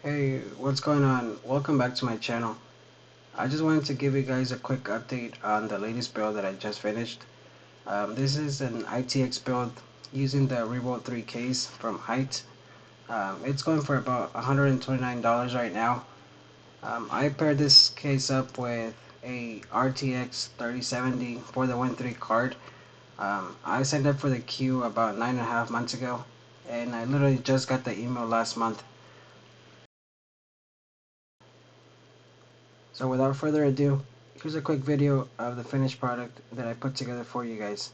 Hey, what's going on? Welcome back to my channel. I just wanted to give you guys a quick update on the latest build that I just finished. This is an ITX build using the Revolt 3 case from Hyte. It's going for about $129 right now. I paired this case up with a RTX 3070 for the Win 3 card. I signed up for the queue about 9.5 months ago, and I literally just got the email last month. So without further ado, here's a quick video of the finished product that I put together for you guys.